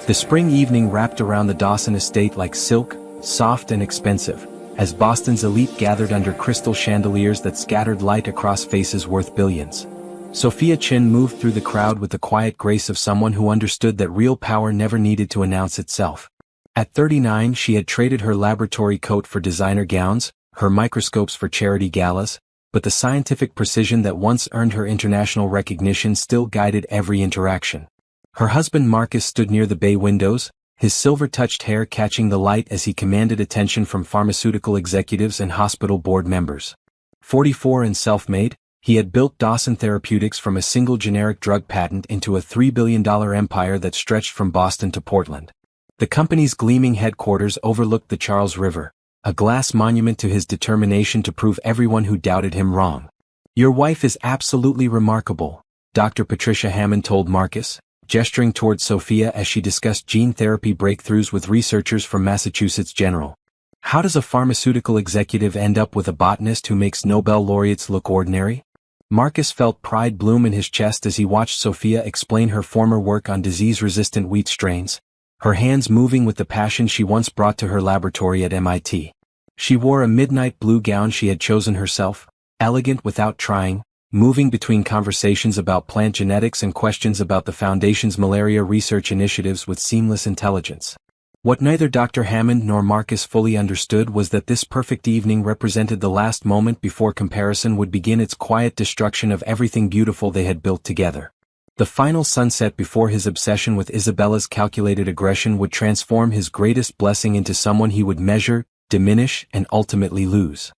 The spring evening wrapped around the Dawson estate like silk, soft and expensive, as Boston's elite gathered under crystal chandeliers that scattered light across faces worth billions. Sophia Chin moved through the crowd with the quiet grace of someone who understood that real power never needed to announce itself. At 39, she had traded her laboratory coat for designer gowns, her microscopes for charity galas, but the scientific precision that once earned her international recognition still guided every interaction. Her husband Marcus stood near the bay windows, his silver-touched hair catching the light as he commanded attention from pharmaceutical executives and hospital board members. 44 and self-made, he had built Dawson Therapeutics from a single generic drug patent into a $3 billion empire that stretched from Boston to Portland. The company's gleaming headquarters overlooked the Charles River, a glass monument to his determination to prove everyone who doubted him wrong. "Your wife is absolutely remarkable," Dr. Patricia Hammond told Marcus, gesturing towards Sophia as she discussed gene therapy breakthroughs with researchers from Massachusetts General. "How does a pharmaceutical executive end up with a botanist who makes Nobel laureates look ordinary?" Marcus felt pride bloom in his chest as he watched Sophia explain her former work on disease-resistant wheat strains, her hands moving with the passion she once brought to her laboratory at MIT. She wore a midnight blue gown she had chosen herself, elegant without trying, moving between conversations about plant genetics and questions about the Foundation's malaria research initiatives with seamless intelligence. What neither Dr. Hammond nor Marcus fully understood was that this perfect evening represented the last moment before comparison would begin its quiet destruction of everything beautiful they had built together. The final sunset before his obsession with Isabella's calculated aggression would transform his greatest blessing into someone he would measure, diminish, and ultimately lose.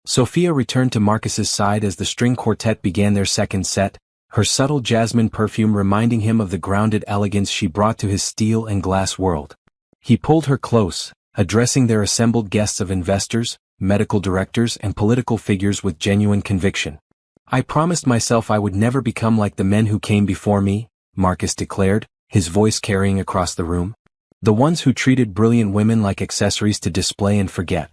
Sophia returned to Marcus's side as the string quartet began their second set, her subtle jasmine perfume reminding him of the grounded elegance she brought to his steel and glass world. He pulled her close, addressing their assembled guests of investors, medical directors, and political figures with genuine conviction. "I promised myself I would never become like the men who came before me," Marcus declared, his voice carrying across the room. "The ones who treated brilliant women like accessories to display and forget.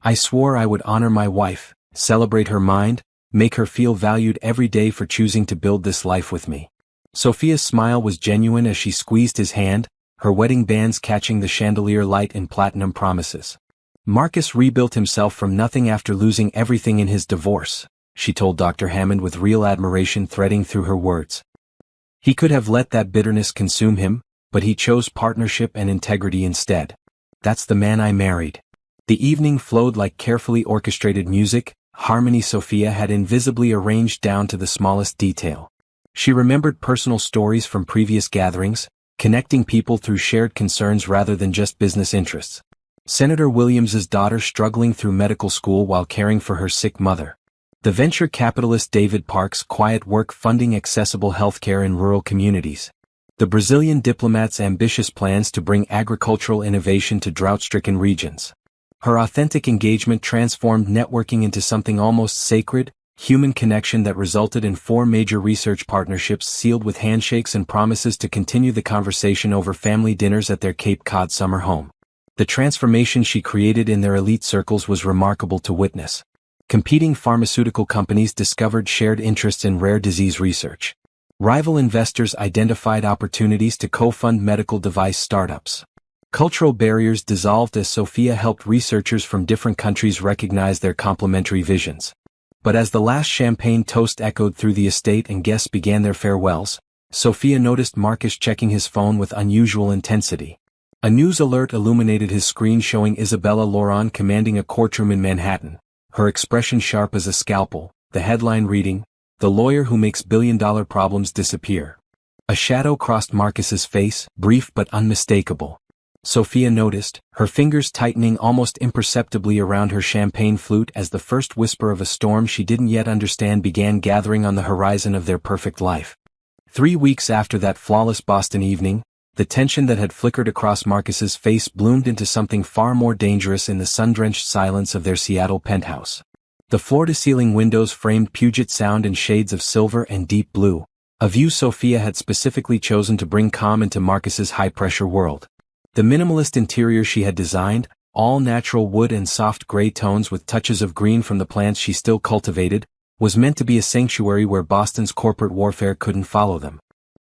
I swore I would honor my wife, celebrate her mind, make her feel valued every day for choosing to build this life with me." Sophia's smile was genuine as she squeezed his hand, her wedding bands catching the chandelier light in platinum promises. "Marcus rebuilt himself from nothing after losing everything in his divorce," she told Dr. Hammond with real admiration threading through her words. "He could have let that bitterness consume him, but he chose partnership and integrity instead. That's the man I married." The evening flowed like carefully orchestrated music, harmony Sophia had invisibly arranged down to the smallest detail. She remembered personal stories from previous gatherings, connecting people through shared concerns rather than just business interests. Senator Williams's daughter struggling through medical school while caring for her sick mother. The venture capitalist David Park's quiet work funding accessible healthcare in rural communities. The Brazilian diplomat's ambitious plans to bring agricultural innovation to drought-stricken regions. Her authentic engagement transformed networking into something almost sacred, human connection that resulted in 4 major research partnerships sealed with handshakes and promises to continue the conversation over family dinners at their Cape Cod summer home. The transformation she created in their elite circles was remarkable to witness. Competing pharmaceutical companies discovered shared interests in rare disease research. Rival investors identified opportunities to co-fund medical device startups. Cultural barriers dissolved as Sophia helped researchers from different countries recognize their complementary visions. But as the last champagne toast echoed through the estate and guests began their farewells, Sophia noticed Marcus checking his phone with unusual intensity. A news alert illuminated his screen showing Isabella Lauron commanding a courtroom in Manhattan, her expression sharp as a scalpel, the headline reading, "The lawyer who makes billion-dollar problems disappear." A shadow crossed Marcus's face, brief but unmistakable. Sophia noticed, her fingers tightening almost imperceptibly around her champagne flute as the first whisper of a storm she didn't yet understand began gathering on the horizon of their perfect life. 3 weeks after that flawless Boston evening, the tension that had flickered across Marcus's face bloomed into something far more dangerous in the sun-drenched silence of their Seattle penthouse. The floor-to-ceiling windows framed Puget Sound in shades of silver and deep blue, a view Sophia had specifically chosen to bring calm into Marcus's high-pressure world. The minimalist interior she had designed, all natural wood and soft gray tones with touches of green from the plants she still cultivated, was meant to be a sanctuary where Boston's corporate warfare couldn't follow them.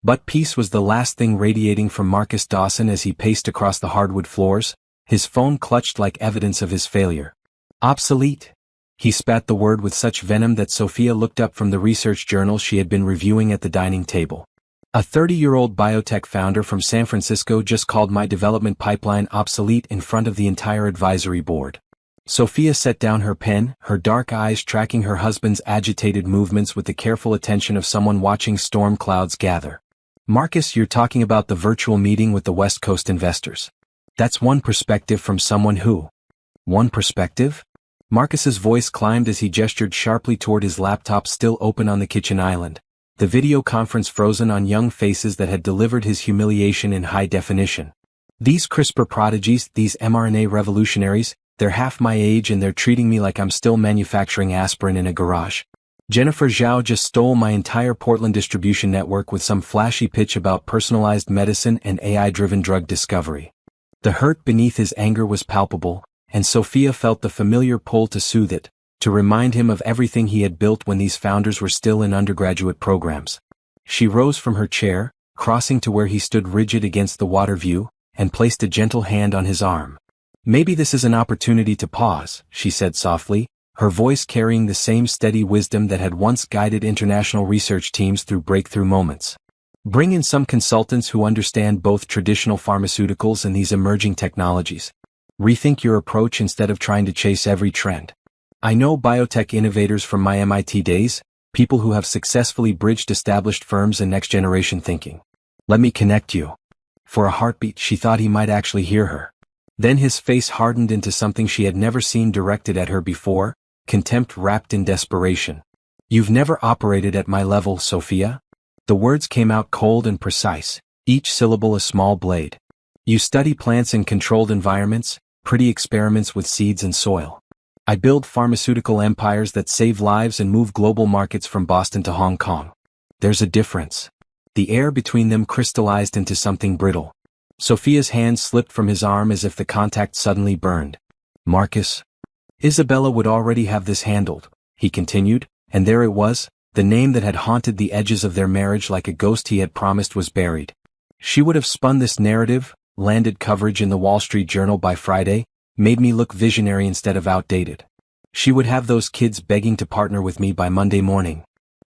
But peace was the last thing radiating from Marcus Dawson as he paced across the hardwood floors, his phone clutched like evidence of his failure. Obsolete. He spat the word with such venom that Sophia looked up from the research journal she had been reviewing at the dining table. A 30-year-old biotech founder from San Francisco just called my development pipeline obsolete in front of the entire advisory board. Sophia set down her pen, her dark eyes tracking her husband's agitated movements with the careful attention of someone watching storm clouds gather. Marcus, you're talking about the virtual meeting with the West Coast investors. That's one perspective from someone who... One perspective? Marcus's voice climbed as he gestured sharply toward his laptop still open on the kitchen island, the video conference frozen on young faces that had delivered his humiliation in high definition. These CRISPR prodigies, these mRNA revolutionaries, they're half my age and they're treating me like I'm still manufacturing aspirin in a garage. Jennifer Zhao just stole my entire Portland distribution network with some flashy pitch about personalized medicine and AI-driven drug discovery. The hurt beneath his anger was palpable, and Sophia felt the familiar pull to soothe it, to remind him of everything he had built when these founders were still in undergraduate programs. She rose from her chair, crossing to where he stood rigid against the water view, and placed a gentle hand on his arm. Maybe this is an opportunity to pause, she said softly, her voice carrying the same steady wisdom that had once guided international research teams through breakthrough moments. Bring in some consultants who understand both traditional pharmaceuticals and these emerging technologies. Rethink your approach instead of trying to chase every trend. I know biotech innovators from my MIT days, people who have successfully bridged established firms and next-generation thinking. Let me connect you. For a heartbeat, she thought he might actually hear her. Then his face hardened into something she had never seen directed at her before, contempt wrapped in desperation. You've never operated at my level, Sophia? The words came out cold and precise, each syllable a small blade. You study plants in controlled environments, pretty experiments with seeds and soil. I build pharmaceutical empires that save lives and move global markets from Boston to Hong Kong. There's a difference. The air between them crystallized into something brittle. Sophia's hand slipped from his arm as if the contact suddenly burned. Marcus. Isabella would already have this handled, he continued, and there it was, the name that had haunted the edges of their marriage like a ghost he had promised was buried. She would have spun this narrative, landed coverage in the Wall Street Journal by Friday, made me look visionary instead of outdated. She would have those kids begging to partner with me by Monday morning.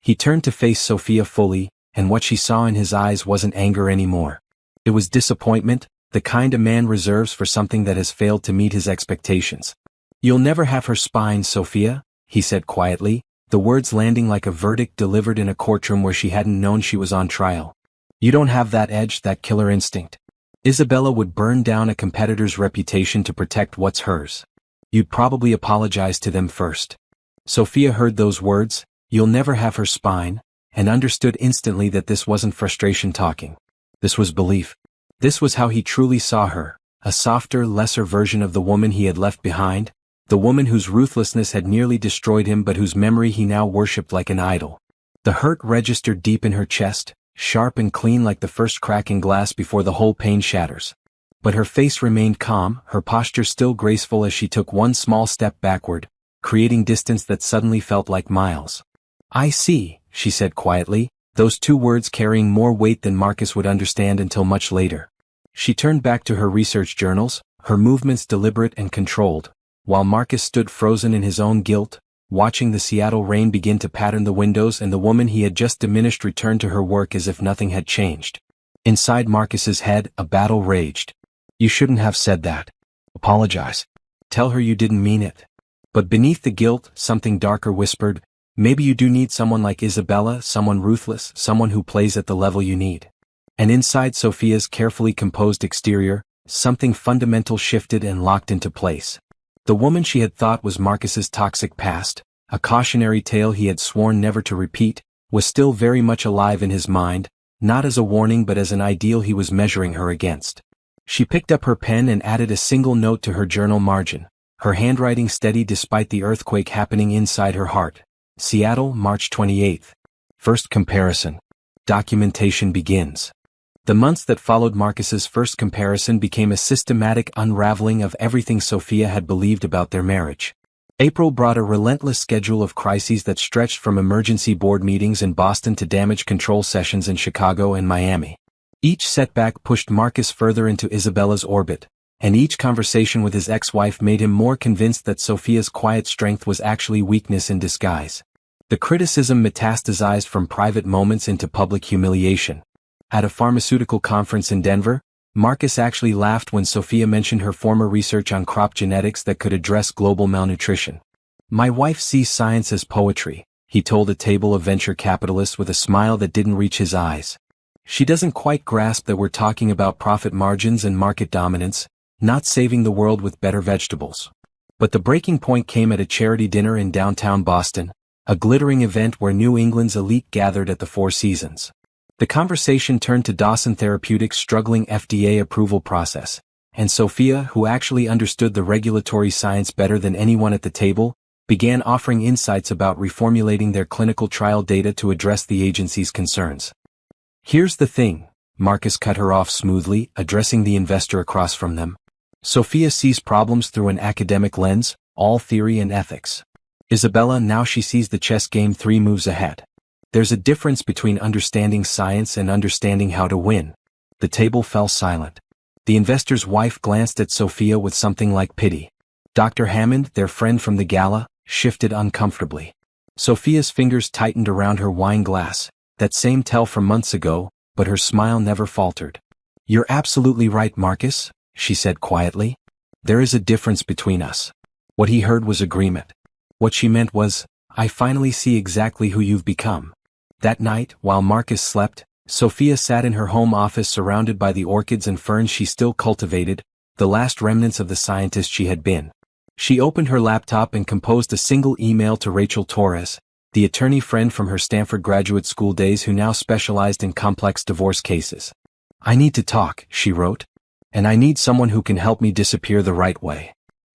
He turned to face Sophia fully, and what she saw in his eyes wasn't anger anymore. It was disappointment, the kind a man reserves for something that has failed to meet his expectations. You'll never have her spine, Sophia, he said quietly, the words landing like a verdict delivered in a courtroom where she hadn't known she was on trial. You don't have that edge, that killer instinct. Isabella would burn down a competitor's reputation to protect what's hers. You'd probably apologize to them first. Sophia heard those words, you'll never have her spine, and understood instantly that this wasn't frustration talking. This was belief. This was how he truly saw her, a softer, lesser version of the woman he had left behind, the woman whose ruthlessness had nearly destroyed him but whose memory he now worshipped like an idol. The hurt registered deep in her chest, sharp and clean like the first crack in glass before the whole pane shatters. But her face remained calm, her posture still graceful as she took one small step backward, creating distance that suddenly felt like miles. I see, she said quietly, those two words carrying more weight than Marcus would understand until much later. She turned back to her research journals, her movements deliberate and controlled, while Marcus stood frozen in his own guilt, watching the Seattle rain begin to pattern the windows and the woman he had just diminished return to her work as if nothing had changed. Inside Marcus's head, a battle raged. You shouldn't have said that. Apologize. Tell her you didn't mean it. But beneath the guilt, something darker whispered, maybe you do need someone like Isabella, someone ruthless, someone who plays at the level you need. And inside Sophia's carefully composed exterior, something fundamental shifted and locked into place. The woman she had thought was Marcus's toxic past, a cautionary tale he had sworn never to repeat, was still very much alive in his mind, not as a warning but as an ideal he was measuring her against. She picked up her pen and added a single note to her journal margin, her handwriting steady despite the earthquake happening inside her heart. Seattle, March 28th. First comparison. Documentation begins. The months that followed Marcus's first comparison became a systematic unraveling of everything Sophia had believed about their marriage. April brought a relentless schedule of crises that stretched from emergency board meetings in Boston to damage control sessions in Chicago and Miami. Each setback pushed Marcus further into Isabella's orbit, and each conversation with his ex-wife made him more convinced that Sophia's quiet strength was actually weakness in disguise. The criticism metastasized from private moments into public humiliation. At a pharmaceutical conference in Denver, Marcus actually laughed when Sophia mentioned her former research on crop genetics that could address global malnutrition. "My wife sees science as poetry," he told a table of venture capitalists with a smile that didn't reach his eyes. "She doesn't quite grasp that we're talking about profit margins and market dominance, not saving the world with better vegetables." But the breaking point came at a charity dinner in downtown Boston, a glittering event where New England's elite gathered at the Four Seasons. The conversation turned to Dawson Therapeutics' struggling FDA approval process, and Sophia, who actually understood the regulatory science better than anyone at the table, began offering insights about reformulating their clinical trial data to address the agency's concerns. "Here's the thing," Marcus cut her off smoothly, addressing the investor across from them. "Sophia sees problems through an academic lens, all theory and ethics. Isabella, now she sees the chess game 3 moves ahead. There's a difference between understanding science and understanding how to win." The table fell silent. The investor's wife glanced at Sophia with something like pity. Dr. Hammond, their friend from the gala, shifted uncomfortably. Sophia's fingers tightened around her wine glass, that same tell from months ago, but her smile never faltered. "You're absolutely right, Marcus," she said quietly. "There is a difference between us." What he heard was agreement. What she meant was, "I finally see exactly who you've become." That night, while Marcus slept, Sophia sat in her home office surrounded by the orchids and ferns she still cultivated, the last remnants of the scientist she had been. She opened her laptop and composed a single email to Rachel Torres, the attorney friend from her Stanford graduate school days who now specialized in complex divorce cases. "I need to talk," she wrote. "And I need someone who can help me disappear the right way."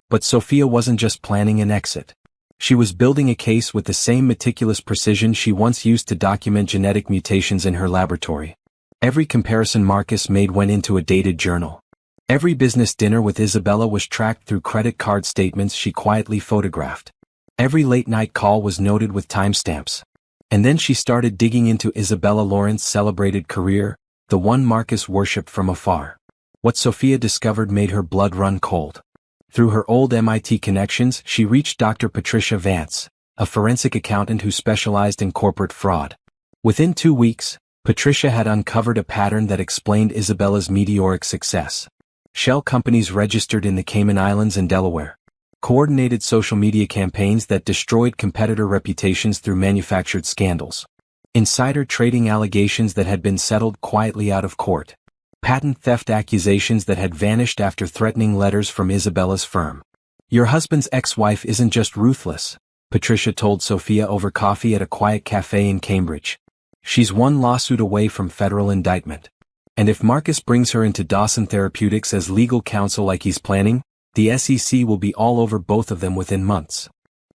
But Sophia wasn't just planning an exit. She was building a case with the same meticulous precision she once used to document genetic mutations in her laboratory. Every comparison Marcus made went into a dated journal. Every business dinner with Isabella was tracked through credit card statements she quietly photographed. Every late-night call was noted with timestamps. And then she started digging into Isabella Lawrence's celebrated career, the one Marcus worshipped from afar. What Sophia discovered made her blood run cold. Through her old MIT connections, she reached Dr. Patricia Vance, a forensic accountant who specialized in corporate fraud. Within 2 weeks, Patricia had uncovered a pattern that explained Isabella's meteoric success. Shell companies registered in the Cayman Islands and Delaware. Coordinated social media campaigns that destroyed competitor reputations through manufactured scandals. Insider trading allegations that had been settled quietly out of court. Patent theft accusations that had vanished after threatening letters from Isabella's firm. "Your husband's ex-wife isn't just ruthless," Patricia told Sophia over coffee at a quiet cafe in Cambridge. "She's one lawsuit away from federal indictment. And if Marcus brings her into Dawson Therapeutics as legal counsel like he's planning, the SEC will be all over both of them within months."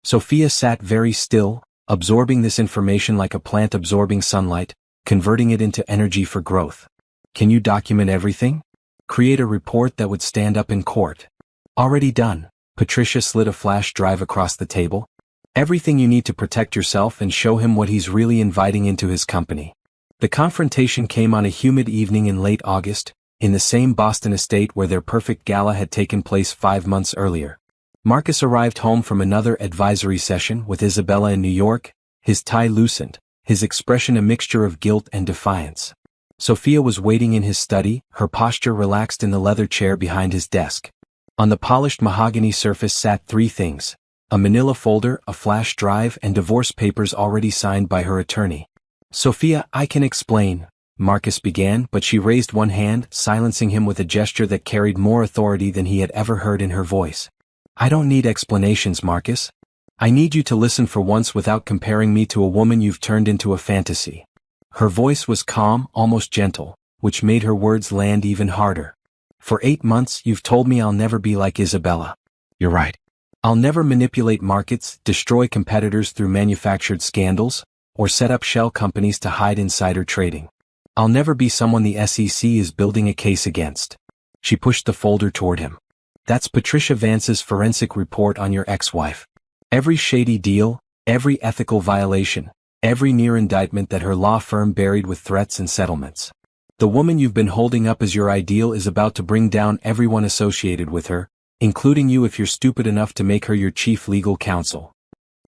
Sophia sat very still, absorbing this information like a plant absorbing sunlight, converting it into energy for growth. "Can you document everything? Create a report that would stand up in court?" "Already done." Patricia slid a flash drive across the table. "Everything you need to protect yourself and show him what he's really inviting into his company." The confrontation came on a humid evening in late August, in the same Boston estate where their perfect gala had taken place 5 months earlier. Marcus arrived home from another advisory session with Isabella in New York, his tie loosened, his expression a mixture of guilt and defiance. Sophia was waiting in his study, her posture relaxed in the leather chair behind his desk. On the polished mahogany surface sat 3 things: a manila folder, a flash drive, and divorce papers already signed by her attorney. "Sophia, I can explain," Marcus began, but she raised one hand, silencing him with a gesture that carried more authority than he had ever heard in her voice. "I don't need explanations, Marcus. I need you to listen for once without comparing me to a woman you've turned into a fantasy." Her voice was calm, almost gentle, which made her words land even harder. "For 8 months you've told me I'll never be like Isabella. You're right. I'll never manipulate markets, destroy competitors through manufactured scandals, or set up shell companies to hide insider trading. I'll never be someone the SEC is building a case against." She pushed the folder toward him. "That's Patricia Vance's forensic report on your ex-wife. Every shady deal, every ethical violation, every near indictment that her law firm buried with threats and settlements. The woman you've been holding up as your ideal is about to bring down everyone associated with her, including you if you're stupid enough to make her your chief legal counsel.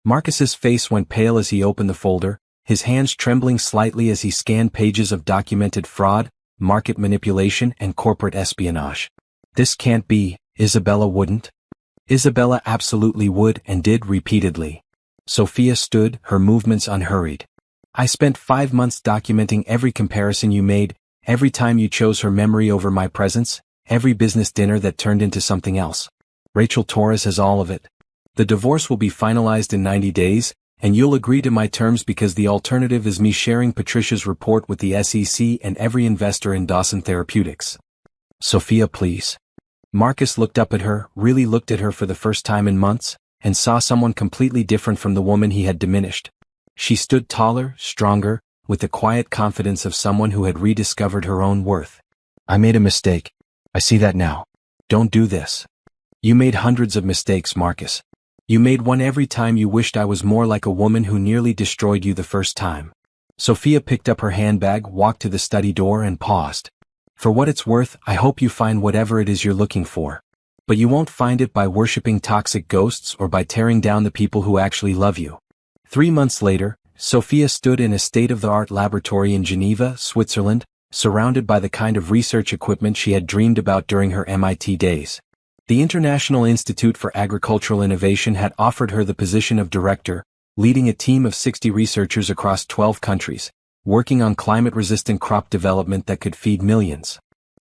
Marcus's face went pale as he opened the folder, his hands trembling slightly as he scanned pages of documented fraud, market manipulation, and corporate espionage. This can't be. Isabella wouldn't. Isabella absolutely would and did repeatedly. Sophia stood, her movements unhurried. I spent 5 months documenting every comparison you made, every time you chose her memory over my presence, every business dinner that turned into something else. Rachel Torres has all of it. The divorce will be finalized in 90 days, and you'll agree to my terms because the alternative is me sharing Patricia's report with the SEC and every investor in Dawson Therapeutics. Sophia, please. Marcus looked up at her, really looked at her for the first time in months, and saw someone completely different from the woman he had diminished. She stood taller, stronger, with the quiet confidence of someone who had rediscovered her own worth. I made a mistake. I see that now. Don't do this. You made hundreds of mistakes, Marcus. You made one every time you wished I was more like a woman who nearly destroyed you the first time. Sophia picked up her handbag, walked to the study door and paused. For what it's worth, I hope you find whatever it is you're looking for. But you won't find it by worshipping toxic ghosts or by tearing down the people who actually love you. 3 months later, Sophia stood in a state-of-the-art laboratory in Geneva, Switzerland, surrounded by the kind of research equipment she had dreamed about during her MIT days. The International Institute for Agricultural Innovation had offered her the position of director, leading a team of 60 researchers across 12 countries, working on climate-resistant crop development that could feed millions.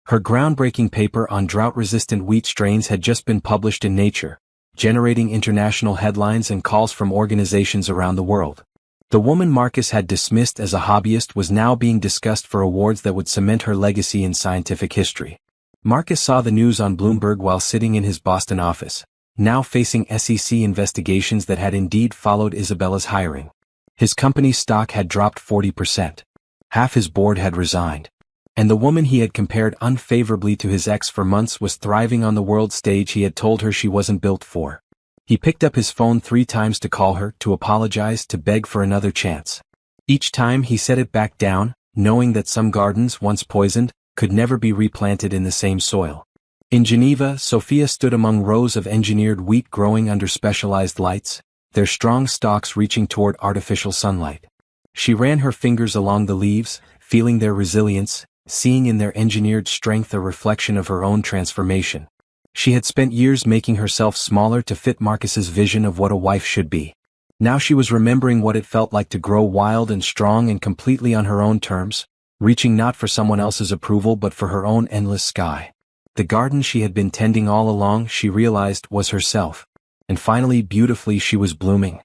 Her groundbreaking paper on drought-resistant wheat strains had just been published in Nature, generating international headlines and calls from organizations around the world. The woman Marcus had dismissed as a hobbyist was now being discussed for awards that would cement her legacy in scientific history. Marcus saw the news on Bloomberg while sitting in his Boston office, now facing SEC investigations that had indeed followed Isabella's hiring. His company's stock had dropped 40%. Half his board had resigned. And the woman he had compared unfavorably to his ex for months was thriving on the world stage he had told her she wasn't built for. He picked up his phone 3 times to call her, to apologize, to beg for another chance. Each time he set it back down, knowing that some gardens, once poisoned, could never be replanted in the same soil. In Geneva, Sophia stood among rows of engineered wheat growing under specialized lights, their strong stalks reaching toward artificial sunlight. She ran her fingers along the leaves, feeling their resilience, seeing in their engineered strength a reflection of her own transformation. She had spent years making herself smaller to fit Marcus's vision of what a wife should be. Now she was remembering what it felt like to grow wild and strong and completely on her own terms, reaching not for someone else's approval but for her own endless sky. The garden she had been tending all along, she realized, was herself. And finally, beautifully, she was blooming.